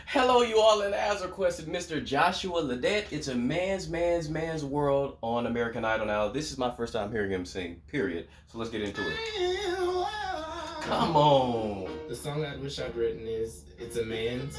Hello, you all, and as requested, Mr. Joshua Ledet. It's a man's world on American Idol now. This is my first time hearing him sing, period. So let's get into it. Come on. The song I wish I'd written is "It's a Man's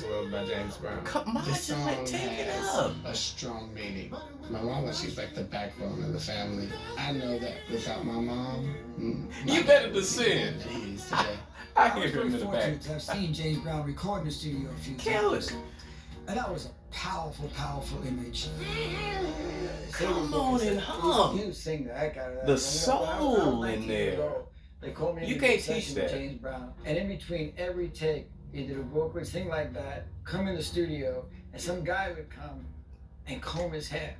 World" by James Brown. Come on, This just song take it has up. a strong meaning. My mama, she's like the backbone of the family. I know that without my mom, You better descend. he is today. I I hear was him very in the back. fortunate to have seen James Brown record in the studio a few Kill times. it. And that was a powerful, powerful image. Come on and hum. You sing the heck out of that. The When I was soul 19 in years there. old, They called me in You to can't do a teach session with that. James Brown. And in between every take, either the vocalist sing like that, come in the studio, and some guy would come and comb his hair.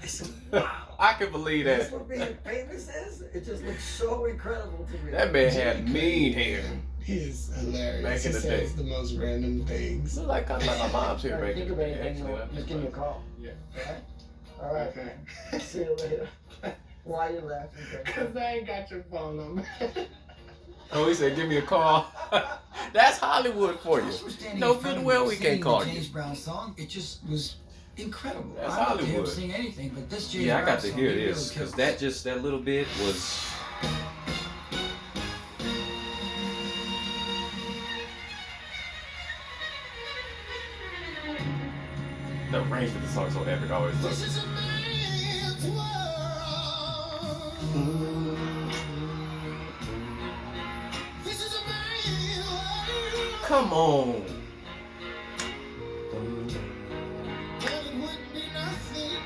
I said, wow. I can believe That's that. what being famous is? It just looks so incredible to me. That man had mean hair. He is hilarious. Back in he the says day. the most random things. Look like kind of like my mom's hair All back right, think in of the day. anything, Actually, just give me a call. Yeah. All right? Okay. See you later. Why you laughing? Cause I ain't got your phone number. Oh, he said, give me a call. That's Hollywood for you. This was standing No in front good of well me we singing can't call the you. James Brown song. It just was incredible. That's I don't hear him Hollywood. sing anything, but this James Yeah, I Brown got to song, hear he this really because kills. that little bit was. The range of the song is so epic. I always love it. This is a man's world. This is a man's world. Come on. But it wouldn't be nothing.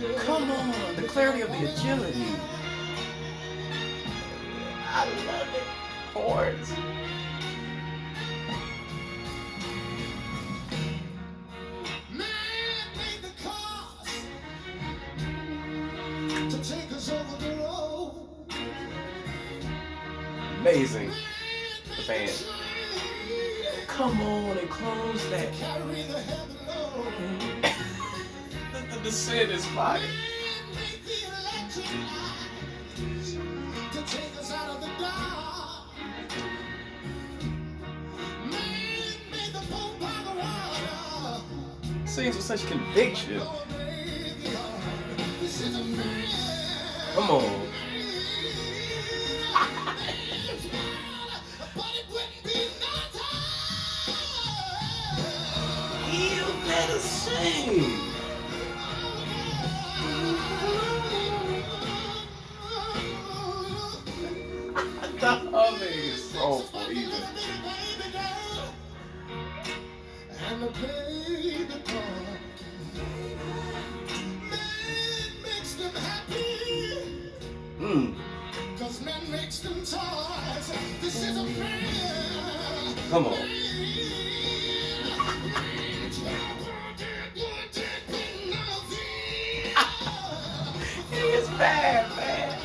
Nothing. Come on. The clarity of the agility. I love it. Chords. Man made the cars to take us over the road. Amazing. Man The made band. the train Come on and close that. carry the heavy load. The descent is fire. Man made the electric light to take us out of the dark. Man made the boat by the water. Sings with such conviction. Lord made the earth. This is a man. Come on. But it wouldn't be nothing. You better sing. The humming is soulful even. And the baby boy, man makes them happy, Mm. 'cause man makes them toys. This is a man. Come on. He is bad, man.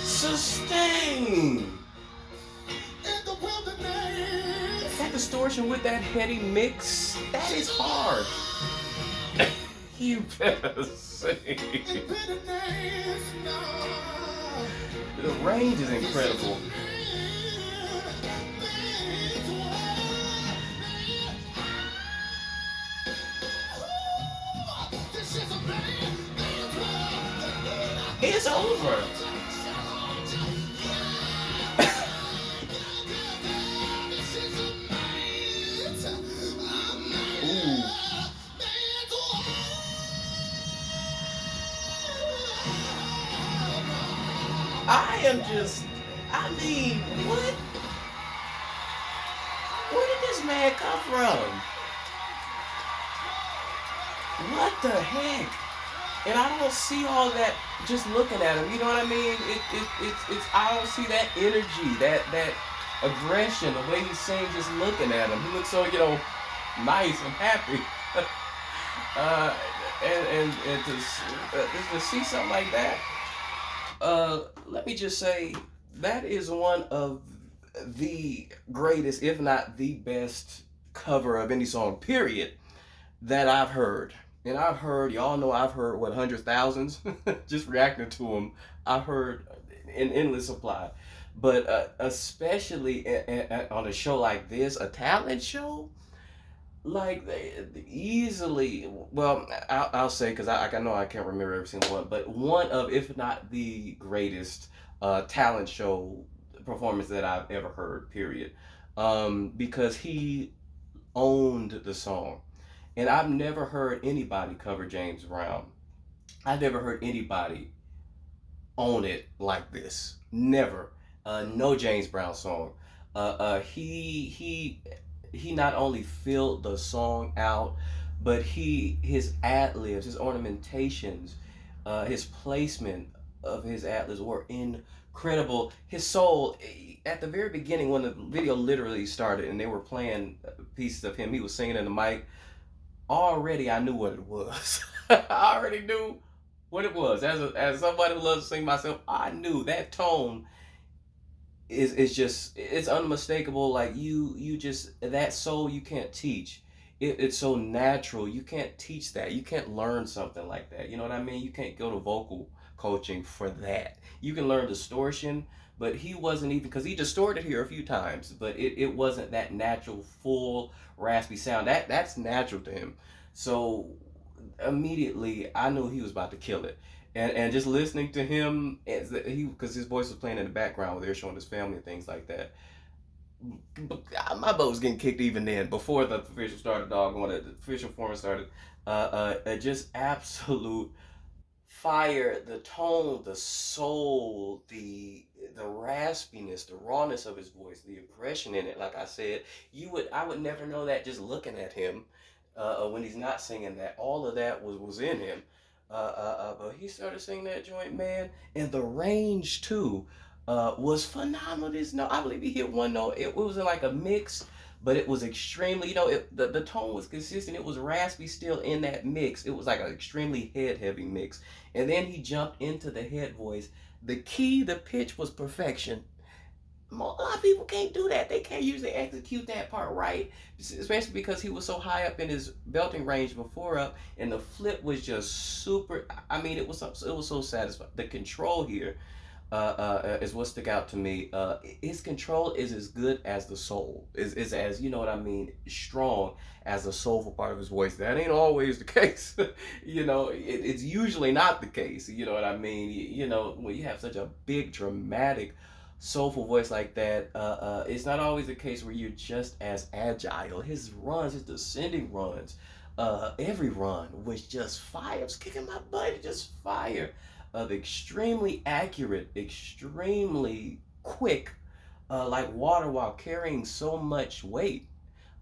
Sustain. That distortion with that heady mix, that is hard. You better sing. The range is incredible. It's over. Ooh. I am just, I mean, what? Where did this man come from? What the heck? And I don't see all that just looking at him. You know what I mean? It's I don't see that energy, that aggression, the way he sings just looking at him. He looks so, nice and happy. And to see something like that, let me just say that is one of the greatest, if not the best, cover of any song, period, that I've heard. And I've heard, y'all know I've heard what hundreds, thousands, just reacting to them. I've heard in endless supply, but especially on a show like this, a talent show, like easily. Well, I'll say because I know I can't remember every single one, but one of, if not the greatest, talent show performance that I've ever heard. Period. Because he owned the song. And I've never heard anybody cover James Brown. I've never heard anybody own it like this. Never. No James Brown song. He not only filled the song out, but his ad libs, his ornamentations, his placement of his ad libs were incredible. His soul, at the very beginning when the video literally started and they were playing pieces of him, he was singing in the mic. Already I knew what it was. I already knew what it was. As somebody who loves to sing myself, I knew that tone is just, it's unmistakable. Like you just, that soul you can't teach. It's so natural. You can't teach that. You can't learn something like that. You know what I mean? You can't go to vocal coaching for that. You can learn distortion, but he wasn't even, because he distorted here a few times, but it wasn't that natural, full, raspy sound. That's natural to him. So immediately I knew he was about to kill it. And just listening to him, as he, because his voice was playing in the background where they were showing his family and things like that. My butt was getting kicked even then, before the official started, dog, when the official performance started. Just absolute fire. The tone, the soul, the raspiness, the rawness of his voice, the aggression in it. Like I said, I would never know that just looking at him, when he's not singing that. All of that was in him. But he started singing that joint, man, and the range too, was phenomenal. This note, I believe he hit one note. It was in like a mix, but it was extremely, the tone was consistent. It was raspy still in that mix. It was like an extremely head heavy mix. And then he jumped into the head voice. The key, the pitch was perfection. A lot of people can't do that. They can't usually execute that part right, especially because he was so high up in his belting range before up, and the flip was just super. I mean, it was so satisfying. The control here, is what stuck out to me. His control is as good as the soul. Is as, you know what I mean, strong as the soulful part of his voice. That ain't always the case. It's usually not the case. You know what I mean. When you have such a big, dramatic, soulful voice like that, it's not always the case where you're just as agile. His runs, his descending runs, every run was just fire. It was kicking my butt, just fire. Extremely accurate, extremely quick, like water, while carrying so much weight,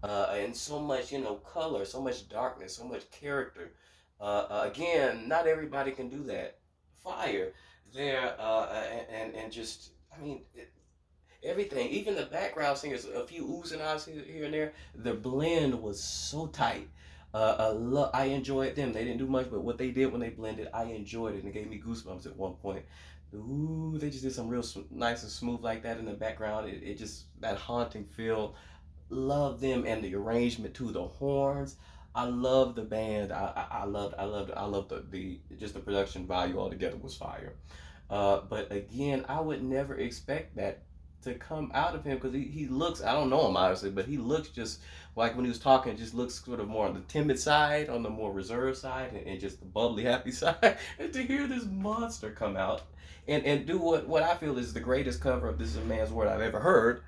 and so much, color, so much darkness, so much character. Again, not everybody can do that. Fire there, and just, I mean, everything, even the background singers, a few oohs and ahs here and there, the blend was so tight. I enjoyed them. They didn't do much, but what they did when they blended, I enjoyed it, and it gave me goosebumps at one point. Ooh, they just did some real nice and smooth like that in the background. It just, that haunting feel. Love them, and the arrangement too. The horns. I love the band. I loved the just the production value altogether was fire. But again, I would never expect that to come out of him, because he looks, I don't know him obviously, but he looks just like, when he was talking, just looks sort of more on the timid side, on the more reserved side, and just the bubbly happy side. And to hear this monster come out and do what I feel is the greatest cover of "This Is a Man's Word" I've ever heard,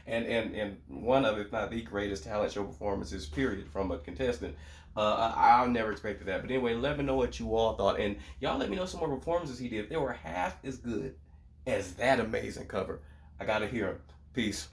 and one of, if not the greatest talent show performances, period, from a contestant. I never expected that. But anyway, let me know what you all thought, and y'all let me know some more performances he did. If they were half as good as that amazing cover, I gotta hear them. Peace.